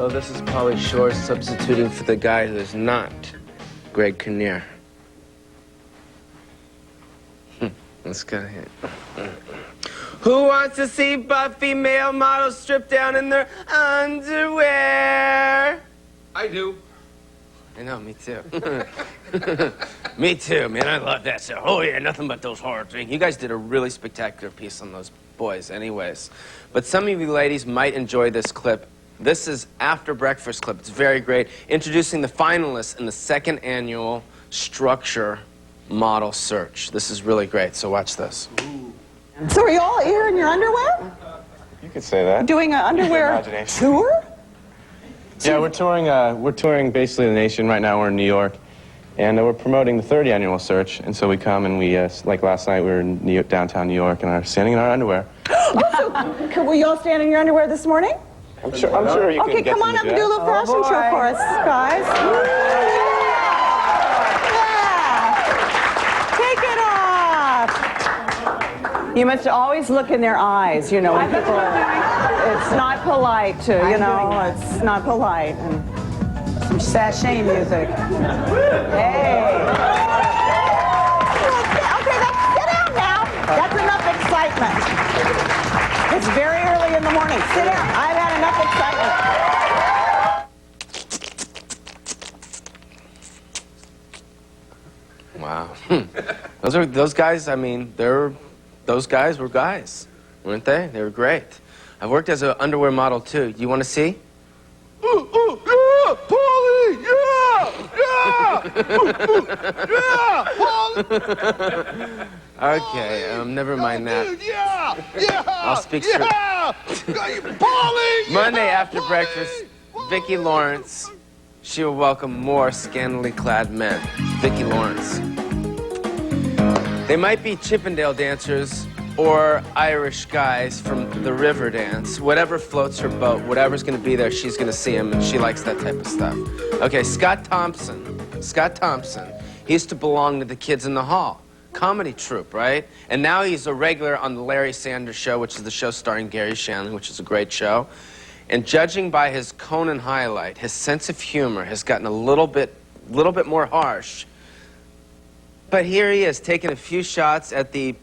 Hello, this is Pauly Shore substituting for the guy who is not Greg Kinnear. Let's go ahead. Who wants to see buff female models stripped down in their underwear? I do. I know, me too. Me too, man. I love that show. Oh, yeah, nothing but those horror things. You guys did a really spectacular piece on those boys anyways. But some of you ladies might enjoy this clip. This is after breakfast clip. It's very great. Introducing the finalists in the second annual Structure Model Search. This is really great, so watch this. Ooh. So are you all here in your underwear? You could say that. Doing an underwear tour? Yeah, we're touring basically the nation right now. We're in New York, and we're promoting the third annual search. And so we come and we, like last night, we were in downtown New York and are standing in our underwear. Were you all standing in your underwear this morning? I'm sure you can get. Okay, come on up and do a little fashion show for us, guys. Yeah. Take it off. You must always look in their eyes, you know, when people. It's not polite to, you know, it's not polite. And some sachet music. Hey. Okay, sit down now. That's enough excitement. It's very early in the morning. Sit down. I've had enough excitement. Wow. Those guys, I mean, those guys were guys, weren't they? They were great. I've worked as an underwear model, too. You want to see? Ooh, yeah, Pauly, yeah, Pauly. Okay, never mind that. Dude, yeah, I'll speak through. Pauly, Monday after breakfast, Vicki Lawrence. She will welcome more scantily clad men. Vicki Lawrence. They might be Chippendale dancers or Irish guys from the river dance. Whatever floats her boat, whatever's going to be there, she's going to see him, and she likes that type of stuff. Okay, Scott Thompson. He used to belong to the Kids in the Hall comedy troupe, right? And now he's a regular on the Larry Sanders Show, which is the show starring Gary Shandling, which is a great show. And judging by his Conan highlight, his sense of humor has gotten a little bit more harsh. But here he is, taking a few shots at the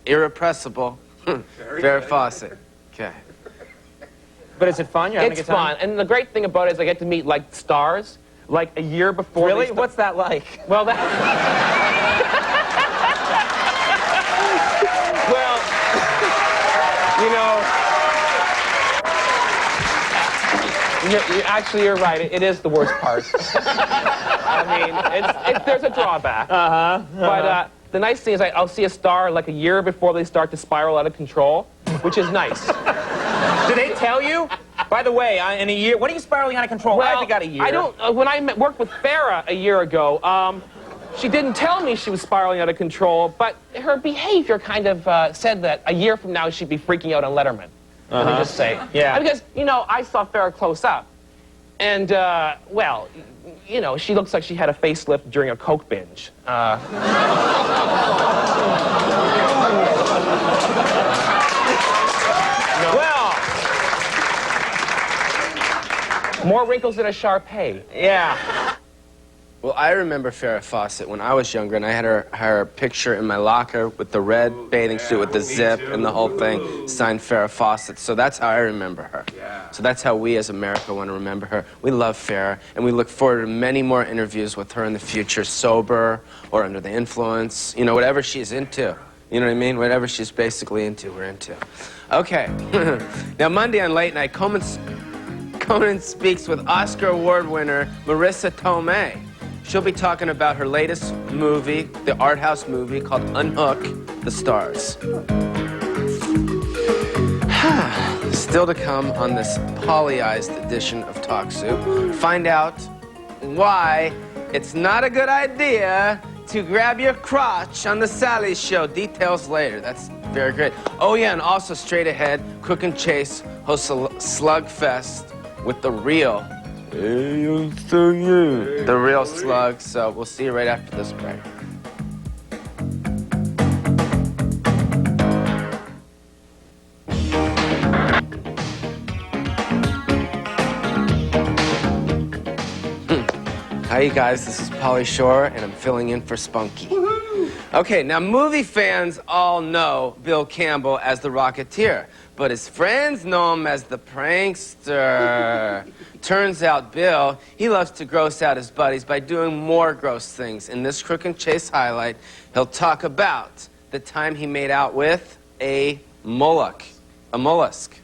irrepressible Farrah Fawcett. Okay. But is it fun? You're having a good time? It's fun, and the great thing about it is I get to meet like stars, like a year before. Really? What's that like? Well, that. Well, actually, you're right. It is the worst part. I mean, there's a drawback. But the nice thing is I'll see a star like a year before they start to spiral out of control, which is nice. Do they tell you? By the way, in a year, when are you spiraling out of control? Well, I think got a year. I don't. When I worked with Farrah a year ago, she didn't tell me she was spiraling out of control, but her behavior kind of said that a year from now she'd be freaking out on Letterman. Let me just say. Yeah. Because, you know, I saw Farrah close up. And, well, you know, she looks like she had a facelift during a Coke binge. Well, more wrinkles than a Shar-Pei. Yeah. Well, I remember Farrah Fawcett when I was younger, and I had her picture in my locker with the red bathing suit with the zip and the whole thing, signed Farrah Fawcett. So that's how I remember her. Yeah. So that's how we as America want to remember her. We love Farrah, and we look forward to many more interviews with her in the future, sober or under the influence, you know, whatever she's into. You know what I mean? Whatever she's basically into, we're into. Okay. Now, Monday on Late Night, Conan speaks with Oscar Award winner Marisa Tomei. She'll be talking about her latest movie, the art house movie called Unhook the Stars. Still to come on this polyized edition of Talk Soup, find out why it's not a good idea to grab your crotch on the Sally Show. Details later. That's very great. Oh yeah, and also straight ahead, Crook and Chase host a Slugfest with the real. The real Slug, so we'll see you right after this break. Hi, you guys. This is Pauly Shore, and I'm filling in for Spunky. Okay, now movie fans all know Bill Campbell as the Rocketeer, but his friends know him as the Prankster. Turns out Bill, he loves to gross out his buddies by doing more gross things. In this Crook and Chase highlight, he'll talk about the time he made out with a mollusk. A mollusk.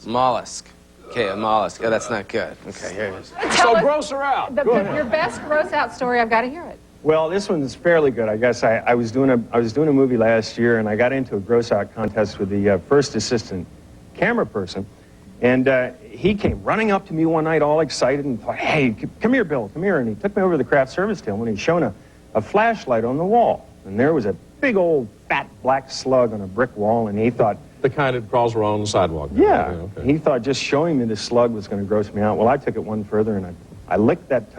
Mollusk. Okay, a mollusk. Oh, that's not good. Okay, here it is. So gross her out. Your best gross out story. I've got to hear it. Well, this one's fairly good, I guess. I was doing a movie last year, and I got into a gross out contest with the first assistant camera person, and he came running up to me one night, all excited, and thought, "Hey, come here, Bill, come here." And he took me over to the craft service table, and he'd shown a flashlight on the wall, and there was a big old fat black slug on a brick wall, and he thought, the kind that crawls around the sidewalk. yeah, Okay. he thought just showing me the slug was going to gross me out. Well, I took it one further, and I licked that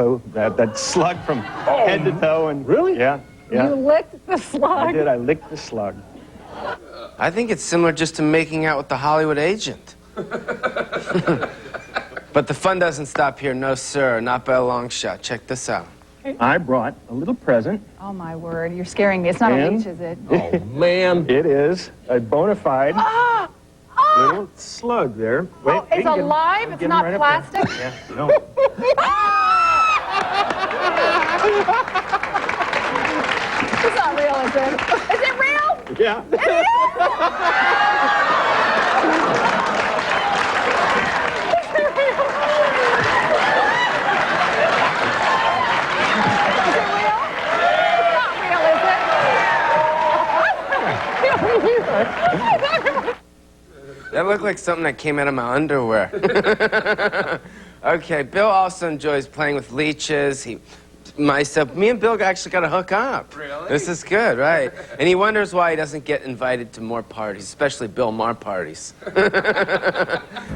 slug from head to toe, and really? Yeah. You licked the slug. I did. I licked the slug. I think it's similar just to making out with the Hollywood agent. But the fun doesn't stop here, no sir, not by a long shot. Check this out. I brought a little present. Oh, my word. You're scaring me. It's not a And- leech, is it? Oh, man. It is a bona fide little slug there. Wait, Oh, it's alive? It's not plastic? Yeah, no. It's not real, is it? Is it real? Yeah. That looked like something that came out of my underwear. Okay, Bill also enjoys playing with leeches. Me and Bill actually got to hook up. Really? This is good, right? And he wonders why he doesn't get invited to more parties, especially Bill Maher parties.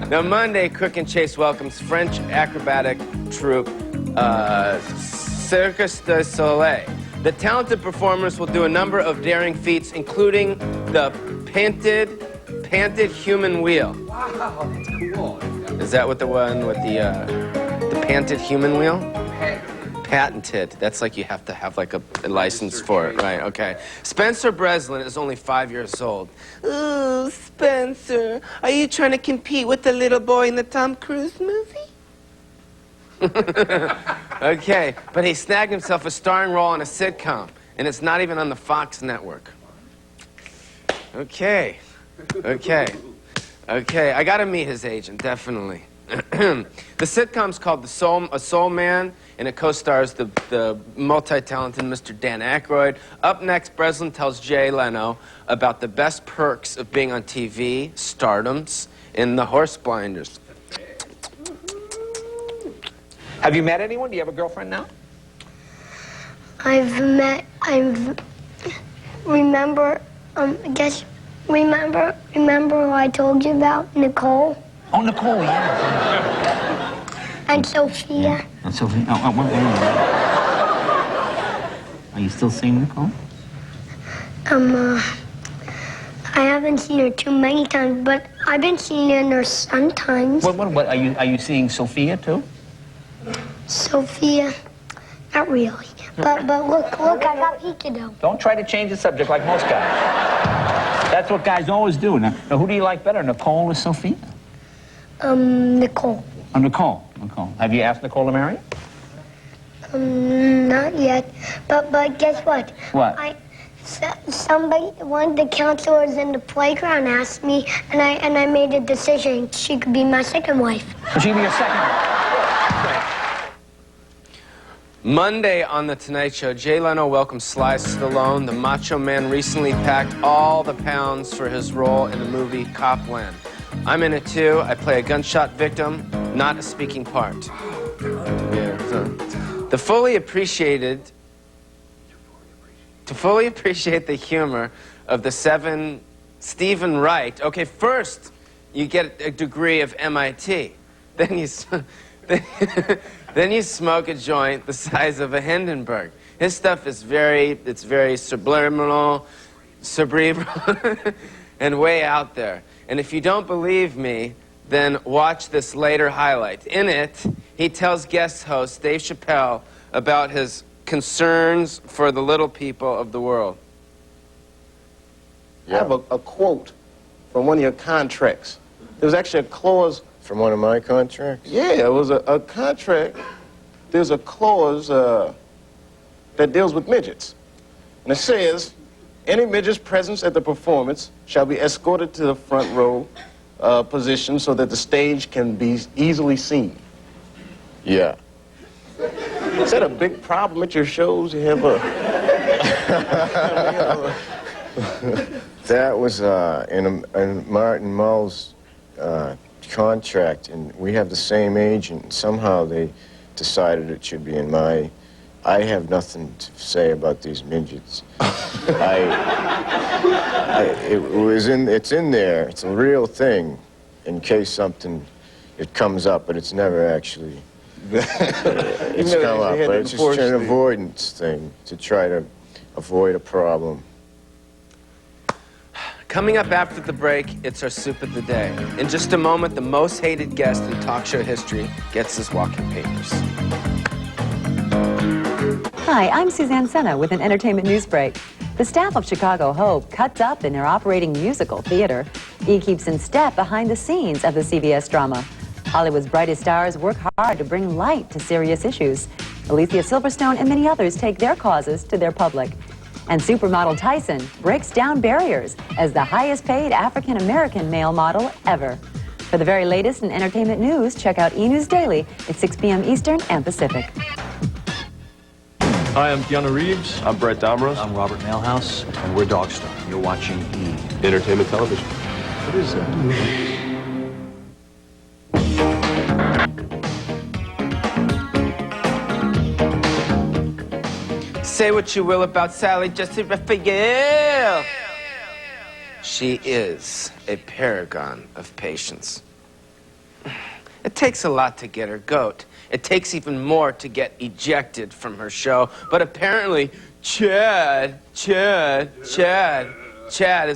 Now, Monday, Crook and Chase welcomes French acrobatic troupe, Cirque du Soleil. The talented performers will do a number of daring feats, including the panted human wheel. Wow, that's cool. Is that what the one with the panted human wheel? Patented. That's like you have to have like a license for it, right? Okay. Spencer Breslin is only 5 years old. Ooh, Spencer, are you trying to compete with the little boy in the Tom Cruise movie? Okay, but he snagged himself a starring role in a sitcom, and it's not even on the Fox network. Okay. I gotta meet his agent, definitely. The sitcom's called A Soul Man, and it co-stars the multi-talented Mr. Dan Aykroyd. Up next, Breslin tells Jay Leno about the best perks of being on TV, stardoms, and the horse blinders. Have you met anyone? Do you have a girlfriend now? Remember who I told you about? Nicole? Oh, Nicole, yeah. And Sophia? And Sophia. Are you still seeing Nicole? I haven't seen her too many times, but I've been seeing her sometimes. What? Are you seeing Sophia, too? Sophia? Not really. But look, I got peekaboo. Don't try to change the subject like most guys. That's what guys always do. Now, who do you like better, Nicole or Sophia? Nicole. Oh, Nicole. Have you asked Nicole to marry you? Not yet. But guess what? What? One of the counselors in the playground asked me, and I made a decision. She could be my second wife. So she'll be your second wife. Monday on The Tonight Show, Jay Leno welcomes Sly Stallone. The Macho Man recently packed all the pounds for his role in the movie Copland. I'm in it too. I play a gunshot victim, not a speaking part. Yeah, to fully appreciate the humor of the seven Stephen Wright. Okay, first you get a degree of MIT, then you smoke a joint the size of a Hindenburg. His stuff is very subliminal, cerebral, and way out there. And if you don't believe me, then watch this later highlight. In it, he tells guest host Dave Chappelle about his concerns for the little people of the world. I have a quote from one of your contracts. There was actually a clause. From one of my contracts? Yeah, it was a contract. There's a clause that deals with midgets. And it says, any midget's presence at the performance shall be escorted to the front row position so that the stage can be easily seen. Yeah. Is that a big problem at your shows? You have a... That was in Martin Mull's contract, and we have the same agent. Somehow they decided it should be in my... I have nothing to say about these midgets. It's in there. It's a real thing in case it comes up, but it's never actually... it's come up, but it's just an avoidance thing to try to avoid a problem. Coming up after the break, it's our soup of the day. In just a moment, the most hated guest in talk show history gets his walking papers. Hi, I'm Suzanne Senna with an entertainment news break. The staff of Chicago Hope cuts up in their operating musical theater. E keeps in step behind the scenes of the CBS drama. Hollywood's brightest stars work hard to bring light to serious issues. Alicia Silverstone and many others take their causes to their public. And supermodel Tyson breaks down barriers as the highest paid African-American male model ever. For the very latest in entertainment news, check out E! News Daily at 6 p.m. Eastern and Pacific. Hi, I'm Keanu Reeves. I'm Brett Domros. I'm Robert Mailhouse, and we're Dogstar. You're watching E! Entertainment television. What is that? Say what you will about Sally Jesse Raphael. She is a paragon of patience. It takes a lot to get her goat. It takes even more to get ejected from her show. But apparently, Chad is a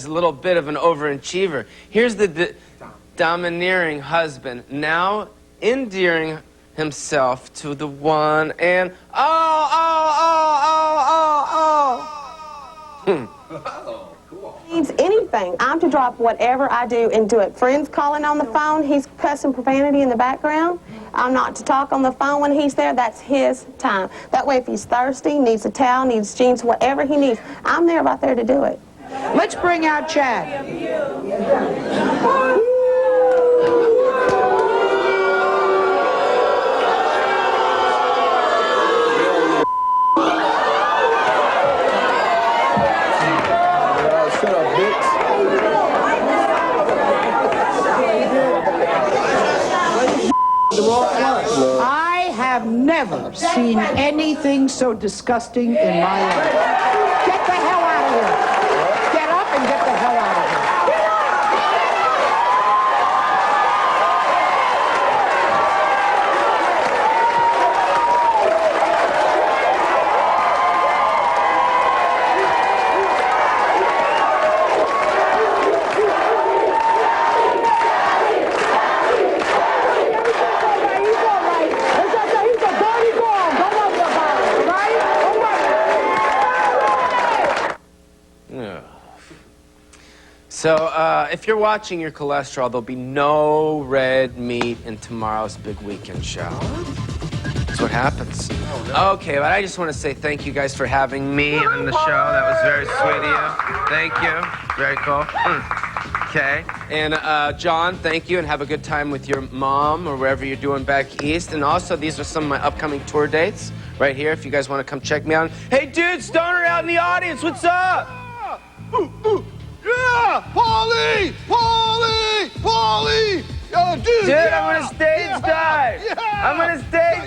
little bit of an overachiever. Here's the domineering husband now endearing himself to the one and Needs anything. I'm to drop whatever I do and do it. Friends calling on the phone, he's cussing profanity in the background. I'm not to talk on the phone when he's there. That's his time. That way, if he's thirsty, needs a towel, needs jeans, whatever he needs, I'm there right there to do it. Let's bring out Chad. I have never seen anything so disgusting in my life. Get the hell out of here. Get up and get the hell out of here. So, if you're watching your cholesterol, there'll be no red meat in tomorrow's big weekend show. That's what happens. Okay, but I just want to say thank you guys for having me on the show. That was very sweet of you. Thank you. Very cool. Okay. And, John, thank you, and have a good time with your mom or wherever you're doing back east. And also, these are some of my upcoming tour dates right here if you guys want to come check me out. Hey, dude, Stoner out in the audience, what's up? Yeah! Pauly! Dude! Dude, I'm gonna stage dive! Yeah. I'm gonna stage